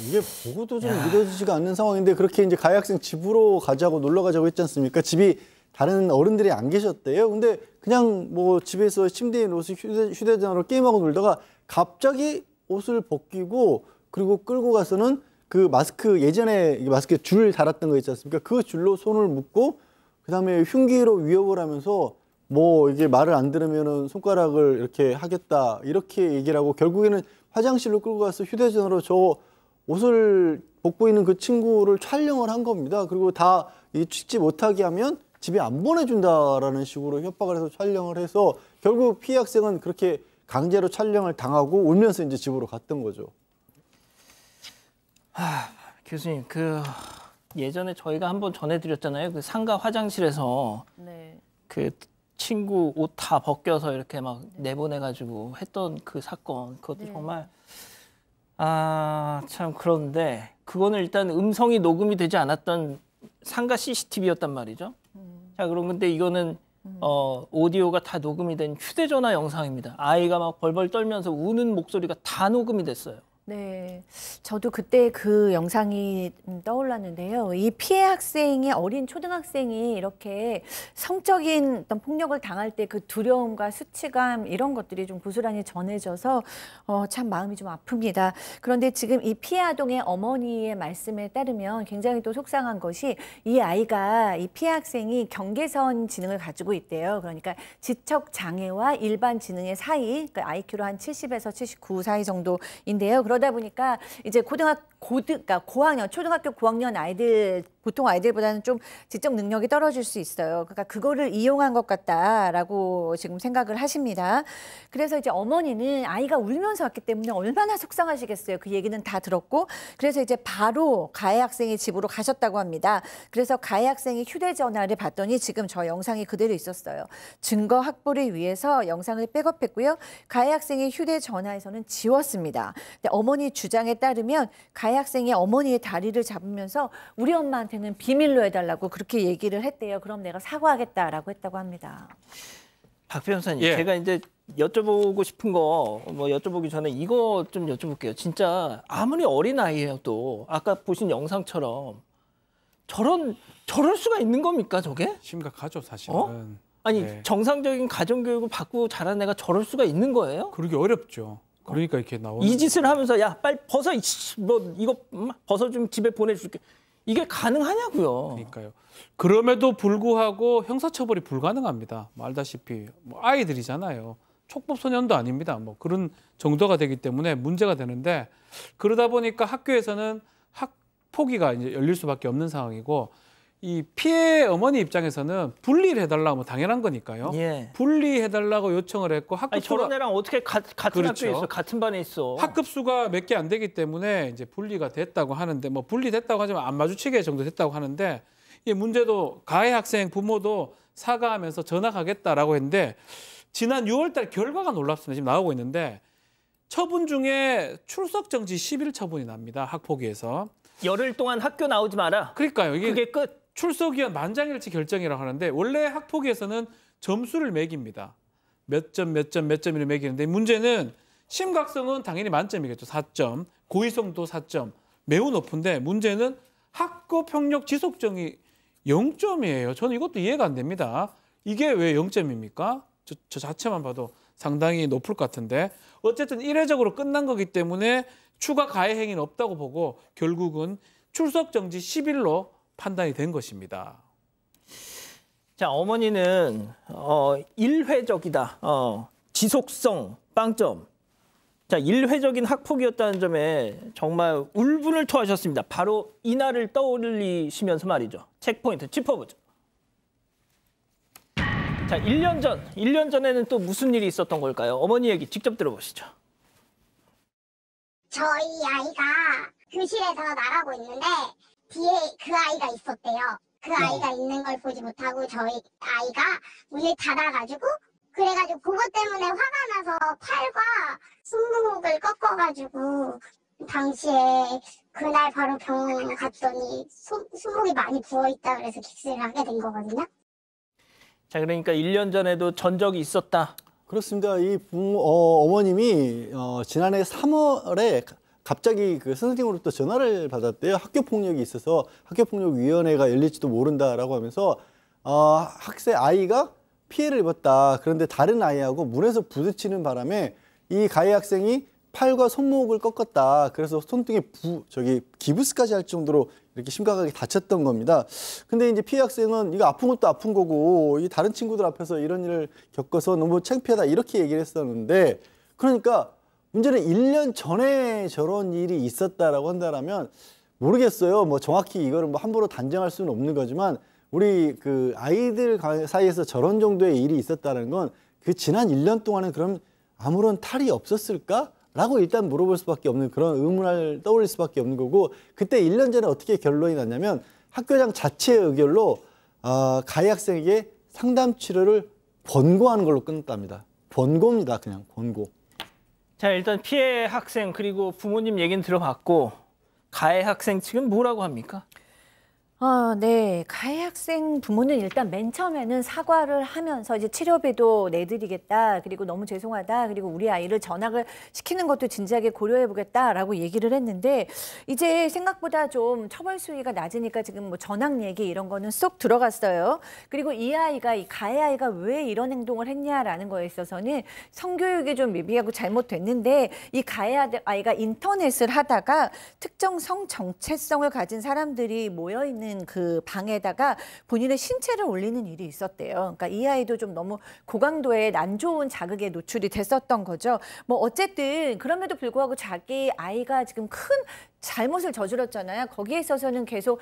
이게 보고도 좀 믿어지지가 않는 상황인데 그렇게 이제 가해 학생 집으로 가자고 놀러 가자고 했지 않습니까? 집이 다른 어른들이 안 계셨대요. 근데 그냥 뭐 집에서 침대에 누워서 휴대전화로 게임하고 놀다가 갑자기 옷을 벗기고 그리고 끌고 가서는 그 마스크 예전에 마스크에 줄 달았던 거 있지 않습니까? 그 줄로 손을 묶고 그다음에 흉기로 위협을 하면서 뭐 이게 말을 안 들으면은 손가락을 이렇게 하겠다 이렇게 얘기를 하고 결국에는 화장실로 끌고 가서 휴대전화로 저 옷을 벗고 있는 그 친구를 촬영을 한 겁니다. 그리고 다 찍지 못하게 하면 집에 안 보내준다라는 식으로 협박을 해서 촬영을 해서 결국 피해 학생은 그렇게 강제로 촬영을 당하고 울면서 이제 집으로 갔던 거죠. 교수님, 예전에 저희가 한번 전해드렸잖아요. 그 상가 화장실에서 그 친구 옷 다 벗겨서 이렇게 막 내보내가지고 했던 그 사건. 그것도 정말 참 그런데 그거는 일단 음성이 녹음이 되지 않았던 상가 CCTV였단 말이죠. 자, 그럼 근데 이거는 오디오가 다 녹음이 된 휴대전화 영상입니다. 아이가 막 벌벌 떨면서 우는 목소리가 다 녹음이 됐어요. 네, 저도 그때 그 영상이 떠올랐는데요. 이 피해 학생이 어린 초등학생이 이렇게 성적인 어떤 폭력을 당할 때 그 두려움과 수치감 이런 것들이 좀 고스란히 전해져서 참 마음이 좀 아픕니다. 그런데 지금 이 피해 아동의 어머니의 말씀에 따르면 굉장히 또 속상한 것이 이 아이가 이 피해 학생이 경계선 지능을 가지고 있대요. 그러니까 지적 장애와 일반 지능의 사이, 그러니까 IQ로 한 70에서 79 사이 정도인데요. 그러다 보니까 이제 그러니까 고학년, 초등학교 고학년 아이들, 보통 아이들보다는 좀 지적 능력이 떨어질 수 있어요. 그러니까 그거를 이용한 것 같다라고 지금 생각을 하십니다. 그래서 이제 어머니는 아이가 울면서 왔기 때문에 얼마나 속상하시겠어요. 그 얘기는 다 들었고, 그래서 이제 바로 가해 학생의 집으로 가셨다고 합니다. 그래서 가해 학생이 휴대전화를 봤더니 지금 저 영상이 그대로 있었어요. 증거 확보를 위해서 영상을 백업했고요. 가해 학생의 휴대전화에서는 지웠습니다. 근데 어머니 주장에 따르면 가해 학생이 어머니의 다리를 잡으면서 우리 엄마한테는 비밀로 해달라고 그렇게 얘기를 했대요. 그럼 내가 사과하겠다라고 했다고 합니다. 박 변호사님, 예. 제가 이제 여쭤보고 싶은 거 여쭤보기 전에 이거 좀 여쭤볼게요. 진짜 아무리 어린 아이여도 아까 보신 영상처럼 저럴 수가 있는 겁니까, 저게? 심각하죠, 사실은. 아니, 네. 정상적인 가정교육을 받고 자란 애가 저럴 수가 있는 거예요? 그러기 어렵죠. 그러니까 이렇게 나오는 이 짓을 하면서 야, 빨리 벗어, 이거 벗어 좀 집에 보내줄게. 이게 가능하냐고요. 그러니까요. 그럼에도 불구하고 형사처벌이 불가능합니다. 알다시피 아이들이잖아요. 촉법소년도 아닙니다. 그런 정도가 되기 때문에 문제가 되는데, 그러다 보니까 학교에서는 학폭위가 이제 열릴 수밖에 없는 상황이고, 이 피해 어머니 입장에서는 분리를 해달라고 당연한 거니까요. 예. 분리해달라고 요청을 했고, 아니, 저런 애랑 어떻게 같은 그렇죠. 학교에 있어, 같은 반에 있어. 학급수가 몇 개 안 되기 때문에 이제 분리가 됐다고 하는데, 분리됐다고 하지만 안 마주치게 정도 됐다고 하는데, 이 문제도 가해 학생 부모도 사과하면서 전학하겠다라고 했는데, 지난 6월달 결과가 놀랍습니다. 지금 나오고 있는데, 처분 중에 출석 정지 10일 처분이 납니다. 학폭위에서. 열흘 동안 학교 나오지 마라. 그러니까요. 이게 그게 끝. 출석위원 만장일치 결정이라고 하는데, 원래 학폭위에서는 점수를 매깁니다. 몇 점을 매기는데, 문제는 심각성은 당연히 만점이겠죠. 4점. 고의성도 4점. 매우 높은데, 문제는 학교폭력 지속정이 0점이에요. 저는 이것도 이해가 안 됩니다. 이게 왜 0점입니까? 저 자체만 봐도 상당히 높을 것 같은데, 어쨌든 이례적으로 끝난 거기 때문에 추가 가해 행위는 없다고 보고 결국은 출석 정지 10일로 판단이 된 것입니다. 자, 어머니는 일회적이다. 지속성 빵점. 자, 일회적인 학폭이었다는 점에 정말 울분을 토하셨습니다. 바로 이날을 떠올리시면서 말이죠. 체크포인트 짚어보죠. 자, 1년 전에는 또 무슨 일이 있었던 걸까요? 어머니 얘기 직접 들어보시죠. 저희 아이가 교실에서 나가고 있는데 뒤에 그 아이가 있었대요. 그 아이가 있는 걸 보지 못하고 저희 아이가 문을 닫아가지고, 그래가지고 그것 때문에 화가 나서 팔과 손목을 꺾어가지고 당시에 그날 바로 병원 갔더니 손목이 많이 부어있다 그래서 깁스를 하게 된 거거든요. 자, 그러니까 1년 전에도 전적이 있었다. 그렇습니다. 이 어머님이 지난해 3월에 갑자기 그 선생님으로부터 전화를 받았대요. 학교 폭력이 있어서 학교폭력위원회가 열릴지도 모른다라고 하면서 학생 아이가 피해를 입었다. 그런데 다른 아이하고 문에서 부딪히는 바람에 이 가해 학생이 팔과 손목을 꺾었다. 그래서 손등에 기부스까지 할 정도로 이렇게 심각하게 다쳤던 겁니다. 근데 이제 피해 학생은 이거 아픈 것도 아픈 거고, 이 다른 친구들 앞에서 이런 일을 겪어서 너무 창피하다 이렇게 얘기를 했었는데, 그러니까 문제는 1년 전에 저런 일이 있었다라고 한다면 모르겠어요. 정확히 이거를 함부로 단정할 수는 없는 거지만, 우리 그 아이들 사이에서 저런 정도의 일이 있었다는 건 그 지난 1년 동안은 그럼 아무런 탈이 없었을까? 라고 일단 물어볼 수밖에 없는, 그런 의문을 떠올릴 수밖에 없는 거고, 그때 1년 전에 어떻게 결론이 났냐면 학교장 자체의 의결로 가해 학생에게 상담 치료를 권고하는 걸로 끝났답니다. 권고입니다. 그냥 권고. 자, 일단 피해 학생 그리고 부모님 얘기는 들어봤고, 가해 학생 측은 뭐라고 합니까? 네. 가해 학생 부모는 일단 맨 처음에는 사과를 하면서 이제 치료비도 내드리겠다. 그리고 너무 죄송하다. 그리고 우리 아이를 전학을 시키는 것도 진지하게 고려해보겠다라고 얘기를 했는데 이제 생각보다 좀 처벌 수위가 낮으니까 지금 뭐 전학 얘기 이런 거는 쏙 들어갔어요. 그리고 이 가해 아이가 왜 이런 행동을 했냐라는 거에 있어서는 성교육이 좀 미비하고 잘못됐는데 이 가해 아이가 인터넷을 하다가 특정 성 정체성을 가진 사람들이 모여 있는 그 방에다가 본인의 신체를 올리는 일이 있었대요. 그러니까 이 아이도 좀 너무 고강도의 안 좋은 자극에 노출이 됐었던 거죠. 뭐 어쨌든 그럼에도 불구하고 자기 아이가 지금 큰 잘못을 저질렀잖아요. 거기에 있어서는 계속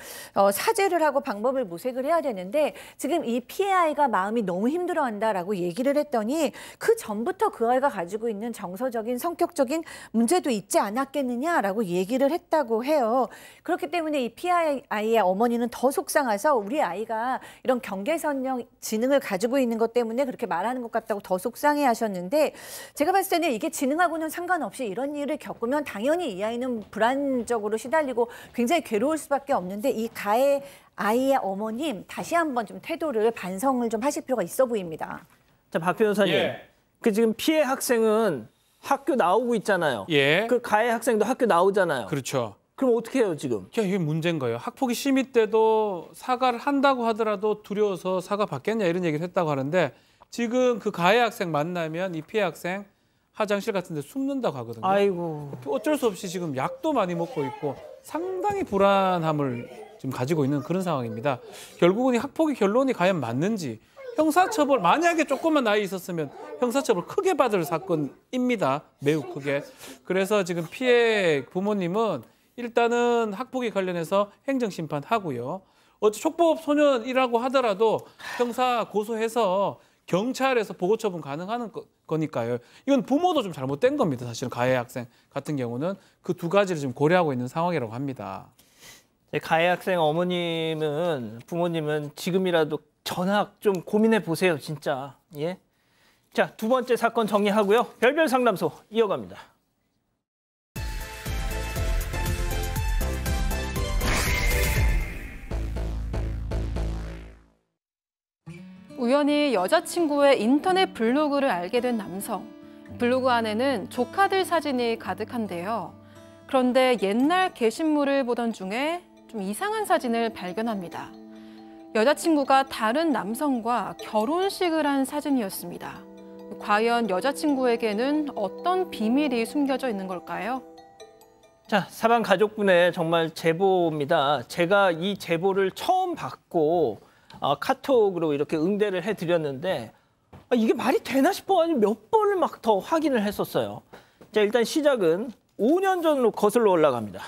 사죄를 하고 방법을 모색을 해야 되는데 지금 이 피해 아이가 마음이 너무 힘들어한다라고 얘기를 했더니 그 전부터 그 아이가 가지고 있는 정서적인 성격적인 문제도 있지 않았겠느냐라고 얘기를 했다고 해요. 그렇기 때문에 이 피해 아이의 어머니는 더 속상해서 우리 아이가 이런 경계선형 지능을 가지고 있는 것 때문에 그렇게 말하는 것 같다고 더 속상해하셨는데 제가 봤을 때는 이게 지능하고는 상관없이 이런 일을 겪으면 당연히 이 아이는 불안적으로 시달리고 굉장히 괴로울 수밖에 없는데 이 가해 아이의 어머님 다시 한번 좀 태도를 반성을 좀 하실 필요가 있어 보입니다. 자, 박 변호사님. 그 지금 피해 학생은 학교 나오고 있잖아요. 그 가해 학생도 학교 나오잖아요. 그렇죠. 그럼 어떻게 해요, 지금? 이게 문제인 거예요. 학폭위 심의 때도 사과를 한다고 하더라도 두려워서 사과 받겠냐 이런 얘기를 했다고 하는데 지금 그 가해 학생 만나면 이 피해 학생 화장실 같은 데 숨는다고 하거든요. 아이고. 어쩔 수 없이 지금 약도 많이 먹고 있고 상당히 불안함을 지금 가지고 있는 그런 상황입니다. 결국은 이 학폭의 결론이 과연 맞는지 형사처벌, 만약에 조금만 나이 있었으면 형사처벌 크게 받을 사건입니다. 매우 크게. 그래서 지금 피해 부모님은 일단은 학폭에 관련해서 행정심판하고요. 촉법 소년이라고 하더라도 형사 고소해서 경찰에서 보고처분 가능한 거니까요. 이건 부모도 좀 잘못된 겁니다. 사실은 가해 학생 같은 경우는 그 두 가지를 지금 고려하고 있는 상황이라고 합니다. 가해 학생 부모님은 지금이라도 전학 좀 고민해 보세요, 진짜. 예. 자, 두 번째 사건 정리하고요. 별별 상담소 이어갑니다. 우연히 여자친구의 인터넷 블로그를 알게 된 남성. 블로그 안에는 조카들 사진이 가득한데요. 그런데 옛날 게시물을 보던 중에 좀 이상한 사진을 발견합니다. 여자친구가 다른 남성과 결혼식을 한 사진이었습니다. 과연 여자친구에게는 어떤 비밀이 숨겨져 있는 걸까요? 자, 사방 가족분의 정말 제보입니다. 제가 이 제보를 처음 받고 카톡으로 이렇게 응대를 해드렸는데 이게 말이 되나 싶어 몇 번을 막 더 확인을 했었어요. 자, 일단 시작은 5년 전으로 거슬러 올라갑니다.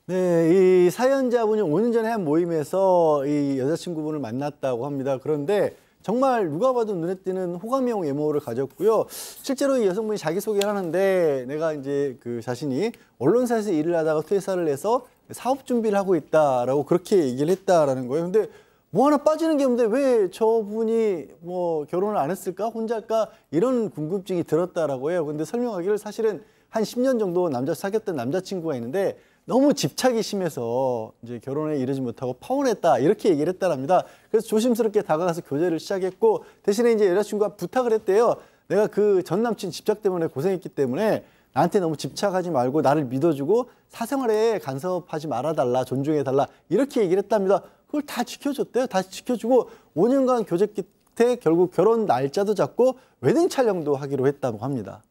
네, 이 사연자분이 5년 전에 한 모임에서 이 여자친구분을 만났다고 합니다. 그런데 정말 누가 봐도 눈에 띄는 호감형 외모를 가졌고요. 실제로 이 여성분이 자기소개를 하는데 내가 이제 그 자신이 언론사에서 일을 하다가 퇴사를 해서 사업 준비를 하고 있다라고 그렇게 얘기를 했다라는 거예요. 근데 뭐 하나 빠지는 게 없는데 왜 저분이 뭐 결혼을 안 했을까? 혼자일까? 이런 궁금증이 들었다라고 해요. 근데 설명하기를 사실은 한 10년 정도 사귀었던 남자친구가 있는데 너무 집착이 심해서 이제 결혼에 이르지 못하고 파혼했다 이렇게 얘기를 했다랍니다. 그래서 조심스럽게 다가가서 교제를 시작했고 대신에 이제 여자친구가 부탁을 했대요. 내가 그 전 남친 집착 때문에 고생했기 때문에 나한테 너무 집착하지 말고 나를 믿어주고 사생활에 간섭하지 말아달라, 존중해달라 이렇게 얘기를 했답니다. 그걸 다 지켜줬대요. 다 지켜주고 5년간 교제 끝에 결국 결혼 날짜도 잡고 웨딩 촬영도 하기로 했다고 합니다.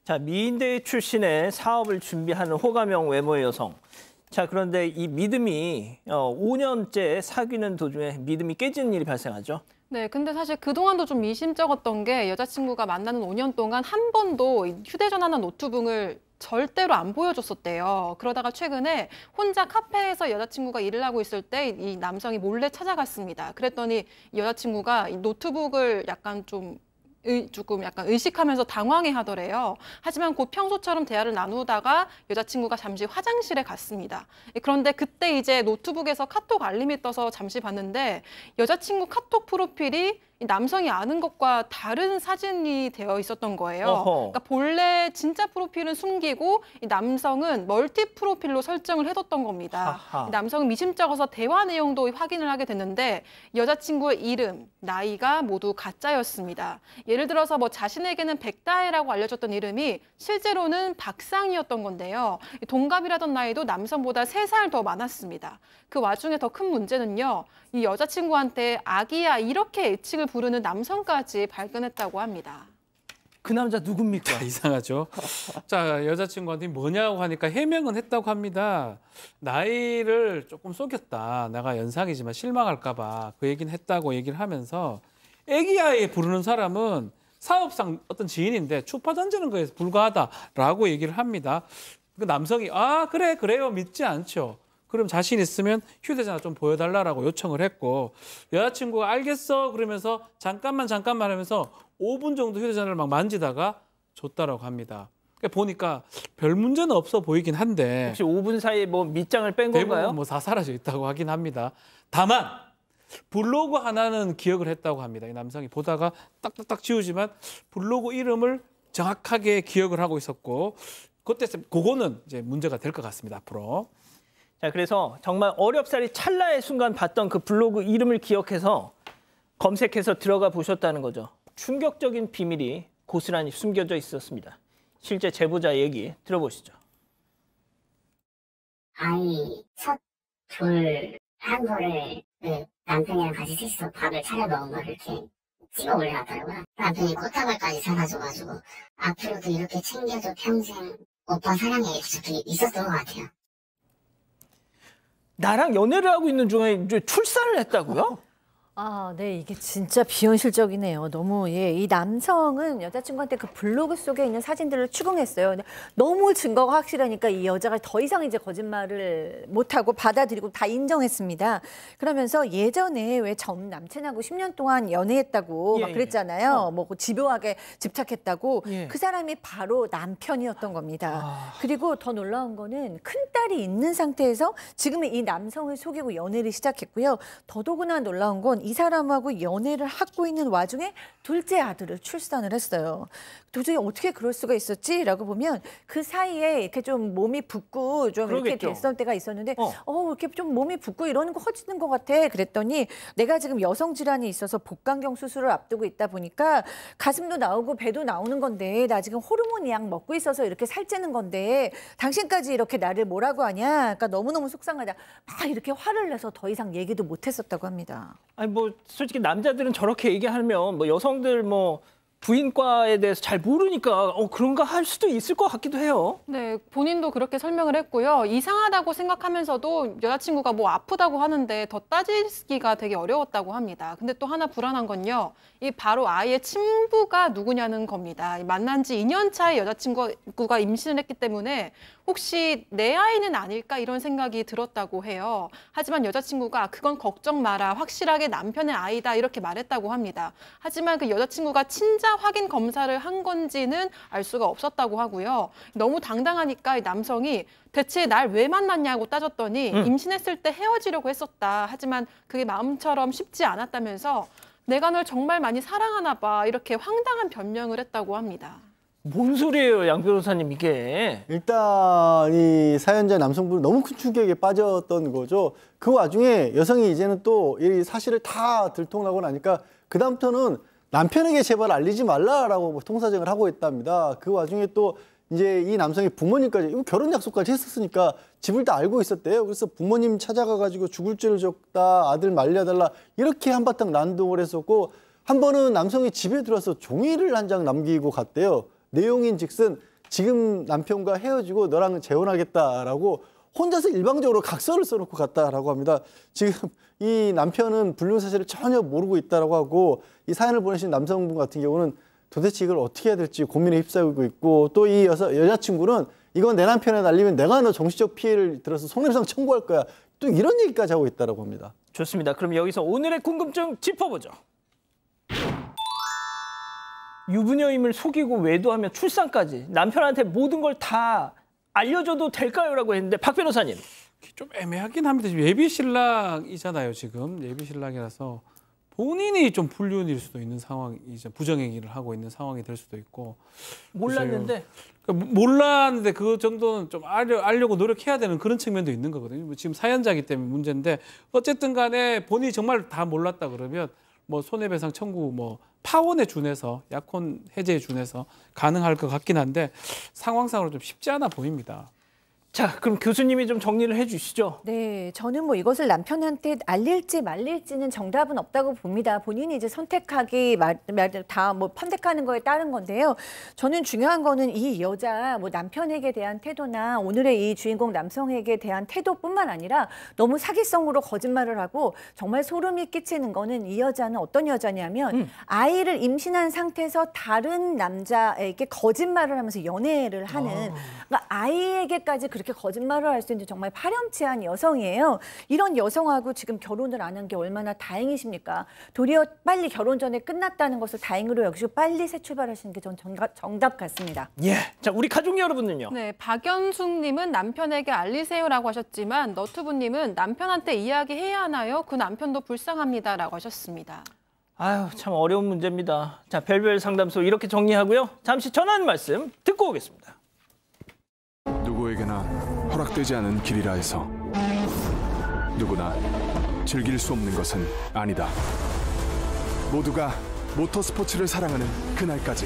자, 미인대회 출신의 사업을 준비하는 호감형 외모의 여성. 자, 그런데 이 믿음이 5년째 사귀는 도중에 믿음이 깨지는 일이 발생하죠. 네, 근데 사실 그동안도 좀 미심쩍었던 게 여자친구가 만나는 5년 동안 한 번도 휴대전화나 노트북을 절대로 안 보여줬었대요. 그러다가 최근에 혼자 카페에서 여자친구가 일을 하고 있을 때 이 남성이 몰래 찾아갔습니다. 그랬더니 여자친구가 이 노트북을 조금 약간 의식하면서 당황해 하더래요. 하지만 곧 평소처럼 대화를 나누다가 여자친구가 잠시 화장실에 갔습니다. 그런데 그때 이제 노트북에서 카톡 알림이 떠서 잠시 봤는데 여자친구 카톡 프로필이 이 남성이 아는 것과 다른 사진이 되어 있었던 거예요. 어허. 그러니까 본래 진짜 프로필은 숨기고 이 남성은 멀티 프로필로 설정을 해뒀던 겁니다. 하하. 이 남성은 미심쩍어서 대화 내용도 확인을 하게 됐는데 여자친구의 이름, 나이가 모두 가짜였습니다. 예를 들어서 뭐 자신에게는 백다혜라고 알려졌던 이름이 실제로는 박상이었던 건데요. 동갑이라던 나이도 남성보다 3살 더 많았습니다. 그 와중에 더 큰 문제는요. 이 여자친구한테 아기야 이렇게 애칭을 부르는 남성까지 발견했다고 합니다. 그 남자 누굽니까? 이상하죠. 자, 여자친구한테 뭐냐고 하니까 해명은 했다고 합니다. 나이를 조금 속였다. 내가 연상이지만 실망할까 봐 그 얘기는 했다고 얘기를 하면서 애기야에 부르는 사람은 사업상 어떤 지인인데 추파 던지는 거에 불과하다라고 얘기를 합니다. 그 남성이 그래요 믿지 않죠. 그럼 자신 있으면 휴대전화 좀 보여달라고 요청을 했고 여자친구가 알겠어 그러면서 잠깐만 하면서 5분 정도 휴대전화를 막 만지다가 줬다라고 합니다. 그러니까 보니까 별 문제는 없어 보이긴 한데 혹시 5분 사이에 뭐 밑장을 뺀 건가요? 대부분 뭐 다 사라져 있다고 하긴 합니다. 다만 블로그 하나는 기억을 했다고 합니다. 이 남성이 보다가 딱딱딱 지우지만 블로그 이름을 정확하게 기억을 하고 있었고 그거는 이제 문제가 될 것 같습니다. 앞으로. 자, 그래서 정말 어렵사리 찰나의 순간 봤던 그 블로그 이름을 기억해서 검색해서 들어가 보셨다는 거죠. 충격적인 비밀이 고스란히 숨겨져 있었습니다. 실제 제보자 얘기 들어보시죠. 아이 첫 돌 한 거를 남편이랑 같이 셋이서 밥을 차려 먹은 거를 이렇게 찍어 올려놨더라고요. 남편이 꽃다발까지 사다 줘가지고 앞으로도 이렇게 챙겨줘 평생 오빠 사랑해 이렇게 있었던 것 같아요. 나랑 연애를 하고 있는 중에 이제 출산을 했다고요? 네, 이게 진짜 비현실적이네요. 너무, 이 남성은 여자친구한테 그 블로그 속에 있는 사진들을 추궁했어요. 근데 너무 증거가 확실하니까 이 여자가 더 이상 이제 거짓말을 못하고 받아들이고 다 인정했습니다. 그러면서 예전에 왜 전 남친하고 10년 동안 연애했다고 막 그랬잖아요. 뭐 집요하게 집착했다고. 그 사람이 바로 남편이었던 겁니다. 그리고 더 놀라운 거는 큰딸이 있는 상태에서 지금은 이 남성을 속이고 연애를 시작했고요. 더더구나 놀라운 건 이 사람하고 연애를 하고 있는 와중에 둘째 아들을 출산을 했어요. 도저히 어떻게 그럴 수가 있었지라고 보면 그 사이에 이렇게 좀 몸이 붓고 좀 그러겠죠. 이렇게 됐을 때가 있었는데 이렇게 좀 몸이 붓고 이러는 거 커지는 것 같아 그랬더니 내가 지금 여성 질환이 있어서 복강경 수술을 앞두고 있다 보니까 가슴도 나오고 배도 나오는 건데 나 지금 호르몬 약 먹고 있어서 이렇게 살찌는 건데 당신까지 이렇게 나를 뭐라고 하냐. 그러니까 너무너무 속상하다. 막 이렇게 화를 내서 더 이상 얘기도 못했었다고 합니다. 아니 뭐 솔직히 남자들은 저렇게 얘기하면 뭐 여성들 뭐 부인과에 대해서 잘 모르니까 그런가 할 수도 있을 것 같기도 해요. 네, 본인도 그렇게 설명을 했고요. 이상하다고 생각하면서도 여자친구가 뭐 아프다고 하는데 더 따지기가 되게 어려웠다고 합니다. 근데 또 하나 불안한 건요. 이 바로 아이의 친부가 누구냐는 겁니다. 만난 지 2년 차에 여자친구가 임신을 했기 때문에 혹시 내 아이는 아닐까 이런 생각이 들었다고 해요. 하지만 여자친구가 그건 걱정 마라. 확실하게 남편의 아이다 이렇게 말했다고 합니다. 하지만 그 여자친구가 친자 확인 검사를 한 건지는 알 수가 없었다고 하고요. 너무 당당하니까 이 남성이 대체 날 왜 만났냐고 따졌더니 임신했을 때 헤어지려고 했었다. 하지만 그게 마음처럼 쉽지 않았다면서 내가 널 정말 많이 사랑하나 봐. 이렇게 황당한 변명을 했다고 합니다. 뭔 소리예요, 양 변호사님 이게. 일단 이 사연자 남성분은 너무 큰 충격에 빠졌던 거죠. 그 와중에 여성이 이제는 또 이 사실을 다 들통나고 나니까 그다음부터는 남편에게 제발 알리지 말라라고 통사정을 하고 있답니다. 그 와중에 또 이제 이 남성이 부모님까지 결혼 약속까지 했었으니까 집을 다 알고 있었대요. 그래서 부모님 찾아가가지고 죽을 죄를 졌다, 아들 말려달라 이렇게 한바탕 난동을 했었고 한 번은 남성이 집에 들어와서 종이를 한 장 남기고 갔대요. 내용인즉슨 지금 남편과 헤어지고 너랑 재혼하겠다라고 혼자서 일방적으로 각서를 써놓고 갔다라고 합니다. 지금 이 남편은 불륜 사실을 전혀 모르고 있다라고 하고 이 사연을 보내신 남성분 같은 경우는 도대체 이걸 어떻게 해야 될지 고민에 휩싸이고 있고 또 이 여자친구는 이건 내 남편에 날리면 내가 너 정신적 피해를 들어서 손해배상 청구할 거야. 또 이런 얘기까지 하고 있다라고 합니다. 좋습니다. 그럼 여기서 오늘의 궁금증 짚어보죠. 유부녀임을 속이고 외도하며 출산까지 남편한테 모든 걸 다 알려줘도 될까요? 라고 했는데 박 변호사님. 좀 애매하긴 합니다. 지금 예비 신랑이잖아요. 지금 예비 신랑이라서 본인이 좀 불륜일 수도 있는 상황이 이제 부정행위를 하고 있는 상황이 될 수도 있고 몰랐는데 그러니까 몰랐는데 그 정도는 좀 알려고 노력해야 되는 그런 측면도 있는 거거든요. 지금 사연자이기 때문에 문제인데 어쨌든 간에 본인이 정말 다 몰랐다 그러면 뭐 손해배상 청구 뭐 파원에 준해서 약혼 해제에 준해서 가능할 것 같긴 한데 상황상으로 좀 쉽지 않아 보입니다. 자, 그럼 교수님이 좀 정리를 해주시죠. 네, 저는 뭐 이것을 남편한테 알릴지 말릴지는 정답은 없다고 봅니다. 본인이 이제 선택하기 다 뭐 선택하는 거에 따른 건데요. 저는 중요한 거는 이 여자 뭐 남편에게 대한 태도나 오늘의 이 주인공 남성에게 대한 태도뿐만 아니라 너무 사기성으로 거짓말을 하고 정말 소름이 끼치는 거는 이 여자는 어떤 여자냐면 아이를 임신한 상태에서 다른 남자에게 거짓말을 하면서 연애를 하는 그러니까 아이에게까지 그렇게 거짓말을 할 수 있는 정말 파렴치한 여성이에요. 이런 여성하고 지금 결혼을 안 한 게 얼마나 다행이십니까? 도리어 빨리 결혼 전에 끝났다는 것을 다행으로 여기시고 빨리 새 출발하시는 게 전 정답 같습니다. 예, 자 우리 가족 여러분은요. 네, 박연숙님은 남편에게 알리세요라고 하셨지만 너튜브님은 남편한테 이야기해야 하나요? 그 남편도 불쌍합니다라고 하셨습니다. 아유, 참 어려운 문제입니다. 자, 별별 상담소 이렇게 정리하고요. 잠시 전화 한 말씀 듣고 오겠습니다. 누구에게나 허락되지 않은 길이라 해서 누구나 즐길 수 없는 것은 아니다. 모두가 모터스포츠를 사랑하는 그날까지.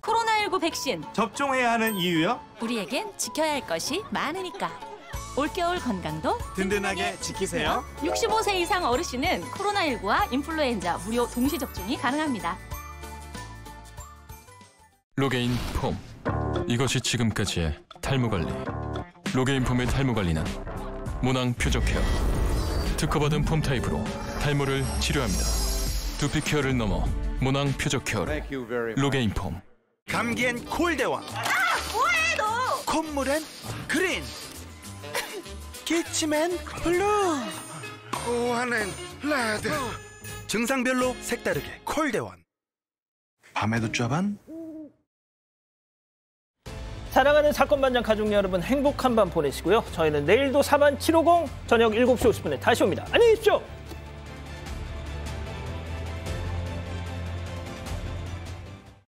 코로나19 백신 접종해야 하는 이유요? 우리에겐 지켜야 할 것이 많으니까. 올겨울 건강도 든든하게 지키세요. 65세 이상 어르신은 코로나19와 인플루엔자 무료 동시 접종이 가능합니다. 로게인 폼. 이것이 지금까지의 탈모 관리. 로게인 폼의 탈모 관리는 모낭 표적 케어. 특허받은 폼 타입으로 탈모를 치료합니다. 두피 케어를 넘어 모낭 표적 케어로. 로게인 폼. 감기엔 콜대왕. 뭐해 너? 콧물엔 그린. 기침엔 블루. 고환엔 레드. 증상별로 색다르게 콜대원. 밤에도 쩌반. 사랑하는 사건반장 가족 여러분 행복한 밤 보내시고요. 저희는 내일도 4반 750 저녁 7시 50분에 다시 옵니다. 안녕히 계십시오.